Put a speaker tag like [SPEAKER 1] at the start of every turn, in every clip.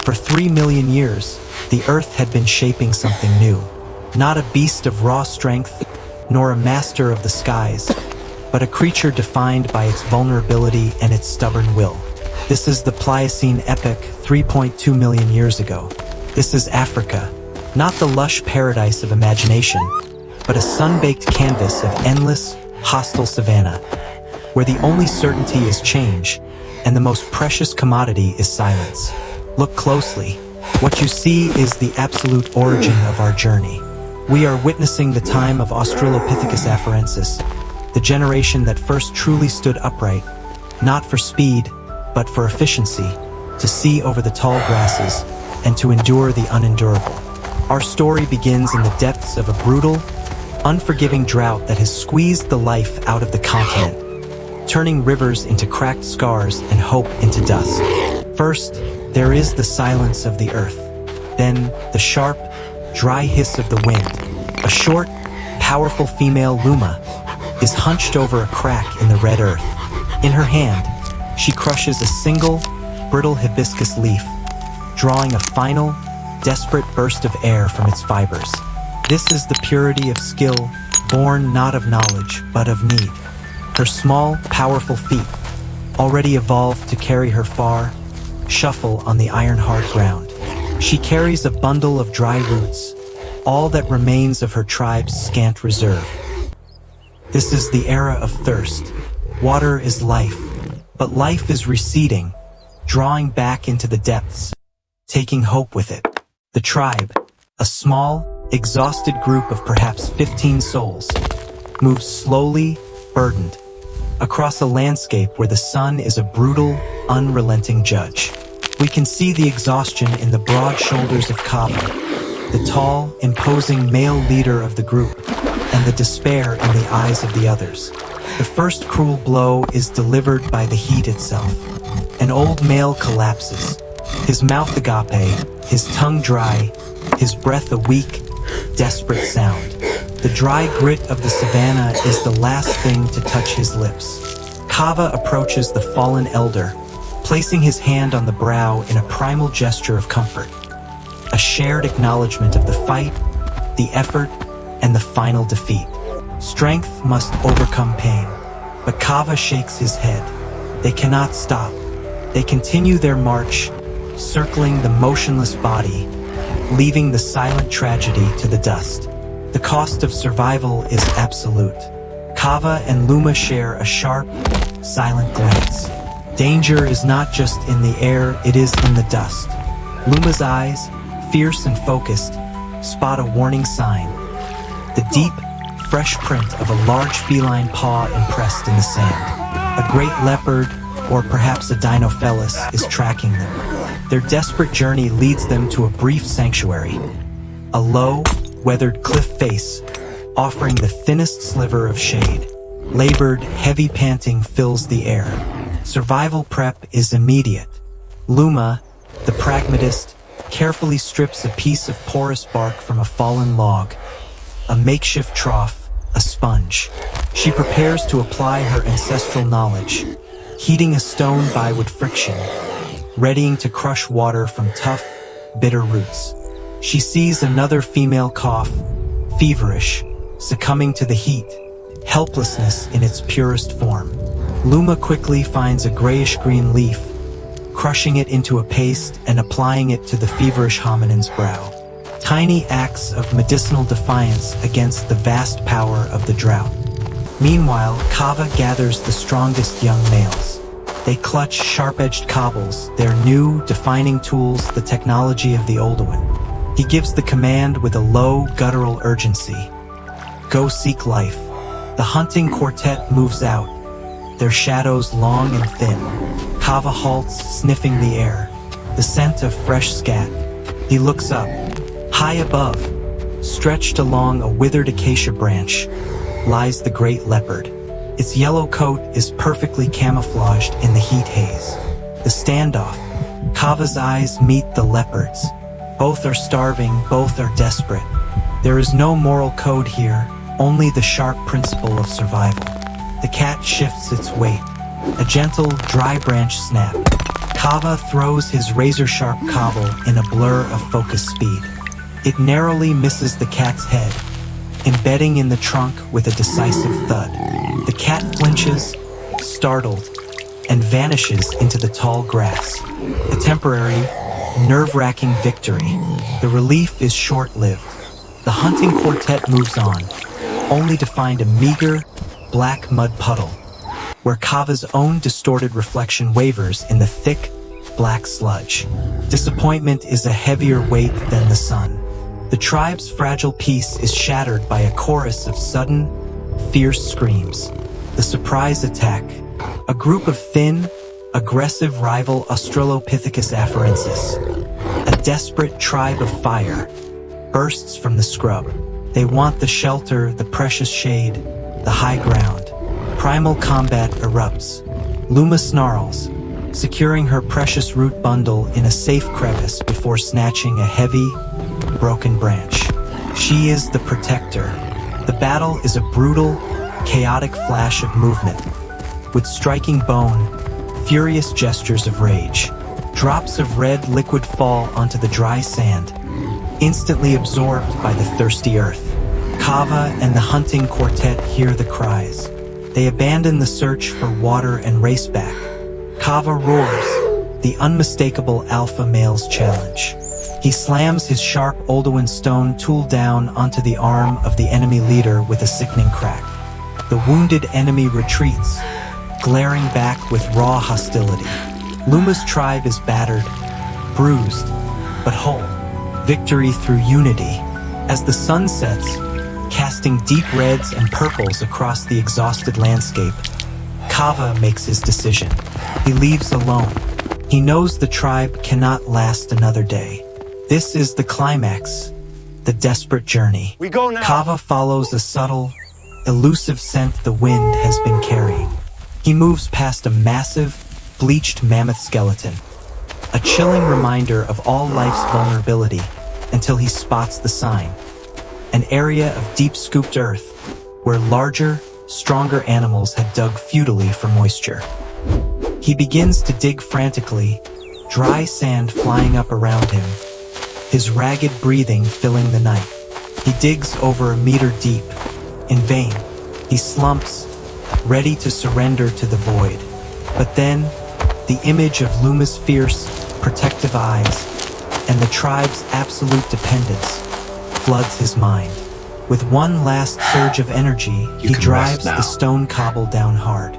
[SPEAKER 1] For 3 million years, the Earth had been shaping something new. Not a beast of raw strength, nor a master of the skies, but a creature defined by its vulnerability and its stubborn will. This is the Pliocene epoch 3.2 million years ago. This is Africa, not the lush paradise of imagination, but a sun-baked canvas of endless, hostile savanna, where the only certainty is change, and the most precious commodity is silence. Look closely. What you see is the absolute origin of our journey. We are witnessing the time of Australopithecus afarensis, the generation that first truly stood upright, not for speed, but for efficiency, to see over the tall grasses, and to endure the unendurable. Our story begins in the depths of a brutal, unforgiving drought that has squeezed the life out of the continent, turning rivers into cracked scars and hope into dust. First, there is the silence of the earth. Then, the sharp, dry hiss of the wind. A short, powerful female Luma is hunched over a crack in the red earth. In her hand, she crushes a single, brittle hibiscus leaf, drawing a final, desperate burst of air from its fibers. This is the purity of skill, born not of knowledge, but of need. Her small, powerful feet, already evolved to carry her far, shuffle on the iron-hard ground. She carries a bundle of dry roots, all that remains of her tribe's scant reserve. This is the era of thirst. Water is life, but life is receding, drawing back into the depths, taking hope with it. The tribe, a small, exhausted group of perhaps 15 souls, moves slowly, burdened, across a landscape where the sun is a brutal, unrelenting judge. We can see the exhaustion in the broad shoulders of Kava, the tall, imposing male leader of the group, and the despair in the eyes of the others. The first cruel blow is delivered by the heat itself. An old male collapses, his mouth agape, his tongue dry, his breath a weak, desperate sound. The dry grit of the savanna is the last thing to touch his lips. Kava approaches the fallen elder, placing his hand on the brow in a primal gesture of comfort. A shared acknowledgement of the fight, the effort, and the final defeat. Strength must overcome pain, but Kava shakes his head. They cannot stop. They continue their march, circling the motionless body, leaving the silent tragedy to the dust. The cost of survival is absolute. Kava and Luma share a sharp, silent glance. Danger is not just in the air, it is in the dust. Luma's eyes, fierce and focused, spot a warning sign. The deep, fresh print of a large feline paw impressed in the sand. A great leopard, or perhaps a Dinofelis, is tracking them. Their desperate journey leads them to a brief sanctuary. A low, weathered cliff face, offering the thinnest sliver of shade. Labored, heavy panting fills the air. Survival prep is immediate. Luma, the pragmatist, carefully strips a piece of porous bark from a fallen log. A makeshift trough, a sponge. She prepares to apply her ancestral knowledge, heating a stone by wood friction, readying to crush water from tough, bitter roots. She sees another female cough, feverish, succumbing to the heat, helplessness in its purest form. Luma quickly finds a grayish-green leaf, crushing it into a paste and applying it to the feverish hominin's brow. Tiny acts of medicinal defiance against the vast power of the drought. Meanwhile, Kava gathers the strongest young males. They clutch sharp-edged cobbles, their new, defining tools, the technology of the old one. He gives the command with a low, guttural urgency. Go seek life. The hunting quartet moves out, their shadows long and thin. Kava halts, sniffing the air, the scent of fresh scat. He looks up. High above, stretched along a withered acacia branch, lies the great leopard. Its yellow coat is perfectly camouflaged in the heat haze. The standoff. Kava's eyes meet the leopard's. Both are starving, both are desperate. There is no moral code here, only the sharp principle of survival. The cat shifts its weight. A gentle, dry branch snap. Kava throws his razor-sharp cobble in a blur of focus speed. It narrowly misses the cat's head, embedding in the trunk with a decisive thud. The cat flinches, startled, and vanishes into the tall grass. A temporary, nerve-wracking victory. The relief is short-lived. The hunting quartet moves on, only to find a meager, black mud puddle, where Kava's own distorted reflection wavers in the thick, black sludge. Disappointment is a heavier weight than the sun. The tribe's fragile peace is shattered by a chorus of sudden, fierce screams. The surprise attack. A group of thin, aggressive rival Australopithecus afarensis, a desperate tribe of fire, bursts from the scrub. They want the shelter, the precious shade, the high ground. Primal combat erupts. Luma snarls, securing her precious root bundle in a safe crevice before snatching a heavy, broken branch. She is the protector. The battle is a brutal, chaotic flash of movement. With striking bone, furious gestures of rage. Drops of red liquid fall onto the dry sand, instantly absorbed by the thirsty earth. Kava and the hunting quartet hear the cries. They abandon the search for water and race back. Kava roars, the unmistakable alpha male's challenge. He slams his sharp Oldowan stone tool down onto the arm of the enemy leader with a sickening crack. The wounded enemy retreats, glaring back with raw hostility. Luma's tribe is battered, bruised, but whole. Victory through unity. As the sun sets, casting deep reds and purples across the exhausted landscape, Kava makes his decision. He leaves alone. He knows the tribe cannot last another day. This is the climax, the desperate journey.
[SPEAKER 2] We go now.
[SPEAKER 1] Kava follows a subtle, elusive scent the wind has been carrying. He moves past a massive, bleached mammoth skeleton, a chilling reminder of all life's vulnerability, until he spots the sign. An area of deep scooped earth, where larger, stronger animals had dug futilely for moisture. He begins to dig frantically, dry sand flying up around him, his ragged breathing filling the night. He digs over a meter deep. In vain, he slumps, ready to surrender to the void. But then, the image of Luma's fierce, protective eyes, and the tribe's absolute dependence, floods his mind. With one last surge of energy, he drives the stone cobble down hard.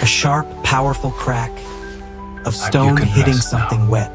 [SPEAKER 1] A sharp, powerful crack of stone hitting something wet.